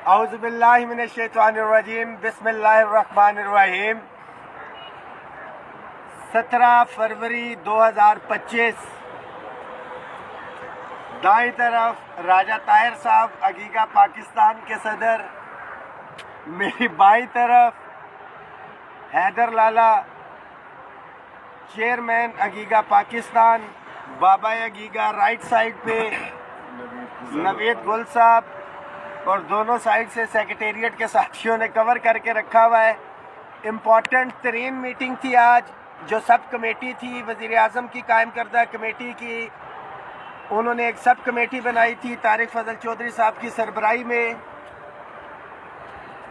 اعوذ باللہ من الشیطان الرجیم، بسم اللہ الرحمن الرحیم۔ 17 فروری 2025، دائیں طرف راجہ طاہر صاحب عقیقہ پاکستان کے صدر، میری بائیں طرف حیدر لالا چیئرمین عقیقہ پاکستان، بابا عقیقہ رائٹ سائڈ پہ نوید گل صاحب، اور دونوں سائڈ سے سیکریٹریٹ کے ساتھیوں نے کور کر کے رکھا ہوا ہے۔ امپورٹنٹ ترین میٹنگ تھی آج، جو سب کمیٹی تھی وزیر اعظم کی قائم کردہ کمیٹی کی، انہوں نے ایک سب کمیٹی بنائی تھی طارق فضل چودھری صاحب کی سربراہی میں۔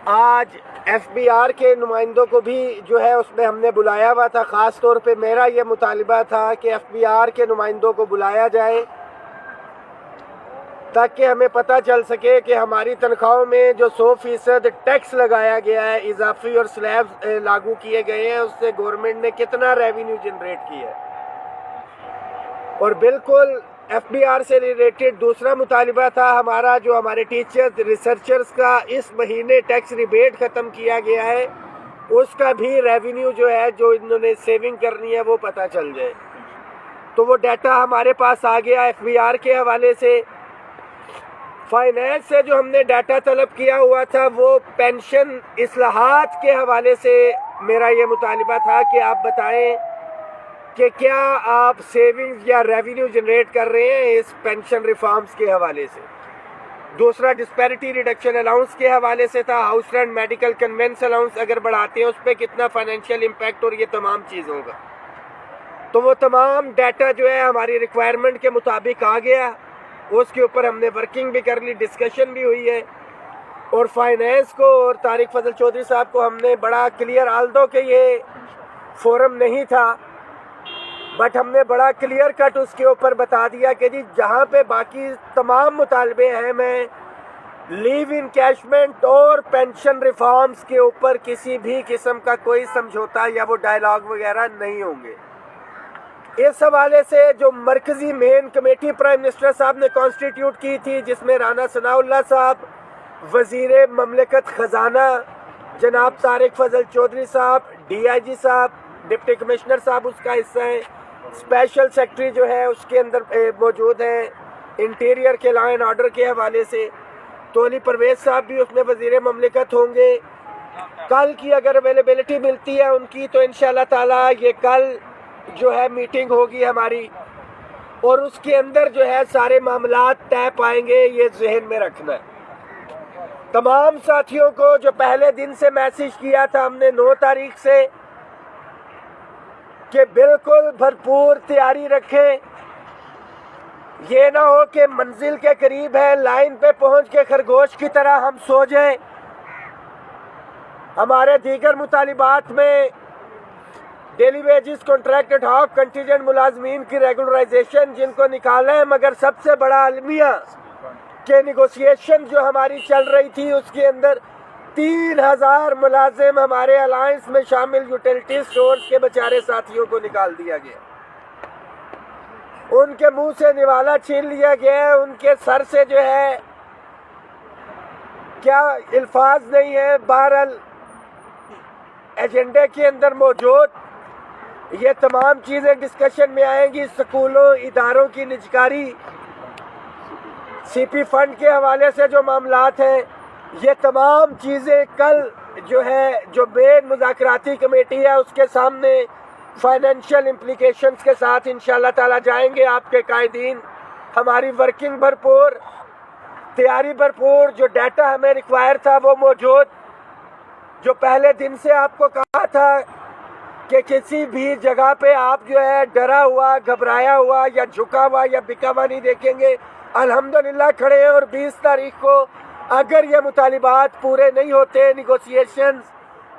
آج ایف بی آر کے نمائندوں کو بھی جو ہے اس میں ہم نے بلایا ہوا تھا۔ خاص طور پہ میرا یہ مطالبہ تھا کہ ایف بی آر کے نمائندوں کو بلایا جائے تاکہ ہمیں پتہ چل سکے کہ ہماری تنخواہوں میں جو 100% ٹیکس لگایا گیا ہے، اضافی اور سلیب لاگو کیے گئے ہیں، اس سے گورنمنٹ نے کتنا ریونیو جنریٹ کیا ہے۔ اور بالکل ایف بی آر سے ریلیٹڈ دوسرا مطالبہ تھا ہمارا، جو ہمارے ٹیچرز ریسرچرز کا اس مہینے ٹیکس ریبیٹ ختم کیا گیا ہے، اس کا بھی ریونیو جو ہے جو انہوں نے سیونگ کرنی ہے وہ پتہ چل جائے۔ تو وہ ڈیٹا ہمارے پاس آ گیا ایف بی آر کے حوالے سے۔ فائنینس سے جو ہم نے ڈیٹا طلب کیا ہوا تھا، وہ پینشن اصلاحات کے حوالے سے میرا یہ مطالبہ تھا کہ آپ بتائیں کہ کیا آپ سیونگز یا ریونیو جنریٹ کر رہے ہیں اس پینشن ریفارمز کے حوالے سے۔ دوسرا ڈسپیرٹی ریڈکشن الاؤنس کے حوالے سے تھا، house rent medical conveyance allowance اگر بڑھاتے ہیں اس پہ کتنا فائنینشیل امپیکٹ، اور یہ تمام چیزوں کا۔ تو وہ تمام ڈیٹا جو ہے ہماری ریکوائرمنٹ کے مطابق آ گیا، اس کے اوپر ہم نے ورکنگ بھی کر لی، ڈسکشن بھی ہوئی ہے۔ اور فائنینس کو اور طارق فضل چودھری صاحب کو ہم نے بڑا کلیئر، آلدو کہ یہ فورم نہیں تھا، بٹ ہم نے بڑا کلیئر کٹ اس کے اوپر بتا دیا کہ جی جہاں پہ باقی تمام مطالبے ہیں، میں لیو انکیشمنٹ اور پینشن ریفارمز کے اوپر کسی بھی قسم کا کوئی سمجھوتا یا وہ ڈائلاگ وغیرہ نہیں ہوں گے۔ اس حوالے سے جو مرکزی مین کمیٹی پرائم منسٹر صاحب نے کانسٹیٹیوٹ کی تھی، جس میں رانا ثناء اللہ صاحب، وزیر مملکت خزانہ جناب طارق فضل چودھری صاحب، ڈی آئی جی صاحب، ڈپٹی کمشنر صاحب اس کا حصہ ہیں، اسپیشل سیکرٹری جو ہے اس کے اندر موجود ہیں انٹیریئر کے لا اینڈ آرڈر کے حوالے سے، تولی پرویز صاحب بھی اس میں وزیر مملکت ہوں گے۔ کل کی اگر اویلیبلٹی ملتی ہے ان کی تو انشاءاللہ تعالیٰ یہ کل جو ہے میٹنگ ہوگی ہماری، اور اس کے اندر جو ہے سارے معاملات طے پائیں گے، یہ ذہن میں رکھنا ہے۔ تمام ساتھیوں کو جو پہلے دن سے میسج کیا تھا ہم نے 9 تاریخ سے کہ بالکل بھرپور تیاری رکھیں، یہ نہ ہو کہ منزل کے قریب ہے، لائن پہ پہنچ کے خرگوش کی طرح ہم سو جائیں۔ ہمارے دیگر مطالبات میں ڈیلی ویجز، کانٹریکٹ ہاک، کنٹیجنٹ ملازمین کی ریگولرائزیشن جن کو نکالا ہے، مگر سب سے بڑا المیہ کہ نیگوسیشن جو ہماری چل رہی تھی اس کے اندر 3000 ملازم ہمارے الائنس میں شامل یوٹیلٹی سٹورز کے بیچارے ساتھیوں کو نکال دیا گیا، ان کے منہ سے نوالا چھین لیا گیا ہے، ان کے سر سے جو ہے کیا الفاظ نہیں ہے، بہرحال ایجنڈے کے اندر موجود یہ تمام چیزیں ڈسکشن میں آئیں گی۔ سکولوں، اداروں کی نجکاری، سی پی فنڈ کے حوالے سے جو معاملات ہیں، یہ تمام چیزیں کل جو ہے جو مین مذاکراتی کمیٹی ہے اس کے سامنے فائنینشیل امپلیکیشنز کے ساتھ انشاءاللہ تعالیٰ جائیں گے آپ کے قائدین۔ ہماری ورکنگ بھرپور، تیاری بھرپور، جو ڈیٹا ہمیں ریکوائر تھا وہ موجود، جو پہلے دن سے آپ کو کہا تھا کہ کسی بھی جگہ پہ آپ جو ہے ڈرا ہوا، گھبرایا ہوا یا جھکا ہوا یا بکا ہوا نہیں دیکھیں گے۔ الحمدللہ کھڑے ہیں، اور 20 تاریخ کو اگر یہ مطالبات پورے نہیں ہوتے، نیگوسیشنز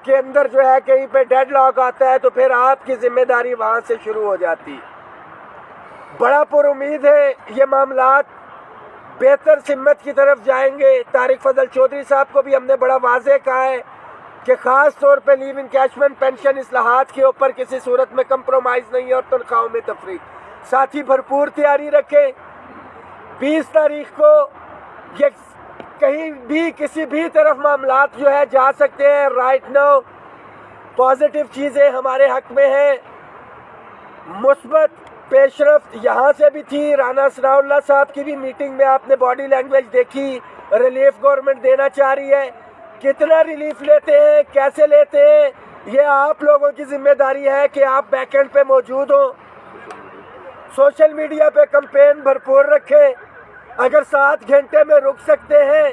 کے اندر جو ہے کہیں پہ ڈیڈ لاک آتا ہے، تو پھر آپ کی ذمہ داری وہاں سے شروع ہو جاتی۔ بڑا پر امید ہے یہ معاملات بہتر سمت کی طرف جائیں گے۔ طارق فضل چودھری صاحب کو بھی ہم نے بڑا واضح کہا ہے کہ خاص طور پہ لیو انکیشمنٹ پینشن اصلاحات کے اوپر کسی صورت میں کمپرومائز نہیں ہے، اور تنخواہوں میں تفریق۔ ساتھ ہی بھرپور تیاری رکھیں۔ 20 تاریخ کو یہ کہیں بھی کسی بھی طرف معاملات جو ہے جا سکتے ہیں. رائٹ ناؤ پازیٹیو چیزیں ہمارے حق میں ہیں. مثبت پیش رفت یہاں سے بھی تھی. رانا ثناء اللہ صاحب کی بھی میٹنگ میں آپ نے باڈی لینگویج دیکھی. ریلیف گورنمنٹ دینا چاہ رہی ہے. کتنا ریلیف لیتے ہیں, کیسے لیتے ہیں, یہ آپ لوگوں کی ذمہ داری ہے کہ آپ بیک اینڈ پہ موجود ہوں. سوشل میڈیا پہ کمپین بھرپور رکھیں. اگر 7 گھنٹے میں رک سکتے ہیں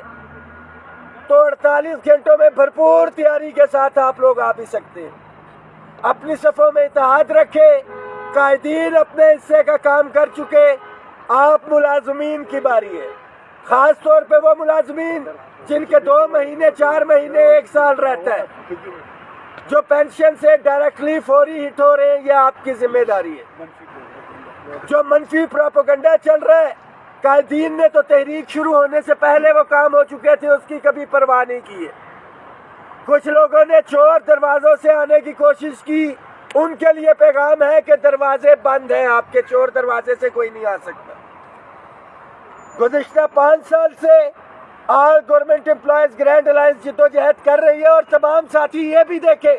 تو 48 گھنٹوں میں بھرپور تیاری کے ساتھ آپ لوگ آ بھی سکتے ہیں. اپنی صفوں میں اتحاد رکھیں. قائدین اپنے حصے کا کام کر چکے, آپ ملازمین کی باری ہے. خاص طور پہ وہ ملازمین جن کے 2 مہینے 4 مہینے 1 سال رہتا ہے, جو پینشن سے ڈائریکٹلی فوری ہٹ ہو رہے ہیں, یہ آپ کی ذمہ داری ہے. جو منفی پروپیگنڈا چل رہا ہے, قائدین نے تو تحریک شروع ہونے سے پہلے وہ کام ہو چکے تھے, اس کی کبھی پرواہ نہیں کی ہے. کچھ لوگوں نے چور دروازوں سے آنے کی کوشش کی, ان کے لیے پیغام ہے کہ دروازے بند ہیں, آپ کے چور دروازے سے کوئی نہیں آ سکتا. گزشتہ 5 سال سے آل گورنمنٹ امپلائیز گرینڈ الائنس جدوجہد کر رہی ہے, اور تمام ساتھی یہ بھی دیکھیں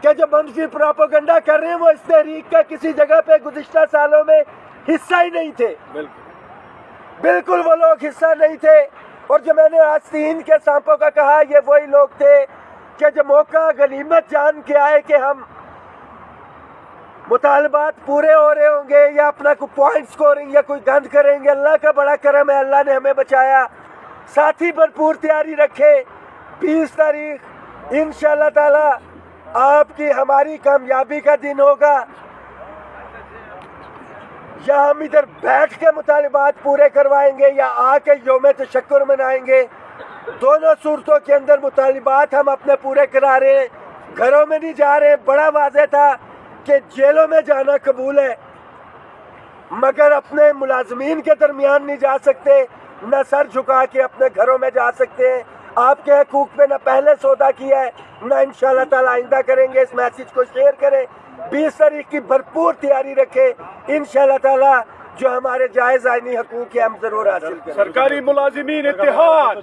کہ جو منفی پروپیگنڈا کر رہے ہیں وہ اس تحریک کا کسی جگہ پہ گزشتہ سالوں میں حصہ ہی نہیں تھے. بالکل وہ لوگ حصہ نہیں تھے. اور جو میں نے آستین کے سانپوں کا کہا, یہ وہی لوگ تھے کہ جو موقع غنیمت جان کے آئے کہ ہم مطالبات پورے ہو رہے ہوں گے یا اپنا کوئی پوائنٹ سکورنگ یا کوئی گند کریں گے. اللہ کا بڑا کرم ہے, اللہ نے ہمیں بچایا. ساتھی بھرپور تیاری رکھے. 20 تاریخ انشاءاللہ تعالی آپ کی ہماری کامیابی کا دن ہوگا. یا ہم ادھر بیٹھ کے مطالبات پورے کروائیں گے یا آ کے یوم تشکر منائیں گے. دونوں صورتوں کے اندر مطالبات ہم اپنے پورے کرا رہے ہیں. گھروں میں نہیں جا رہے. بڑا واضح تھا کہ جیلوں میں جانا قبول ہے, مگر اپنے ملازمین کے درمیان نہیں جا سکتے, نہ سر جھکا کے اپنے گھروں میں جا سکتے ہیں. آپ کے حقوق پہ نہ پہلے سودا کیا ہے, نہ انشاءاللہ تعالی آئندہ کریں گے. اس میسج کو شیئر کریں. 20 تاریخ کی بھرپور تیاری رکھیں. انشاءاللہ تعالی جو ہمارے جائز آئینی حقوق ہیں ہم ضرور حاصل کریں. سرکاری ملازمین اتحاد,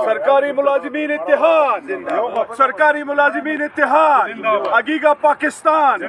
سرکاری ملازمین اتحاد, سرکاری ملازمین اتحاد, اگیگا پاکستان.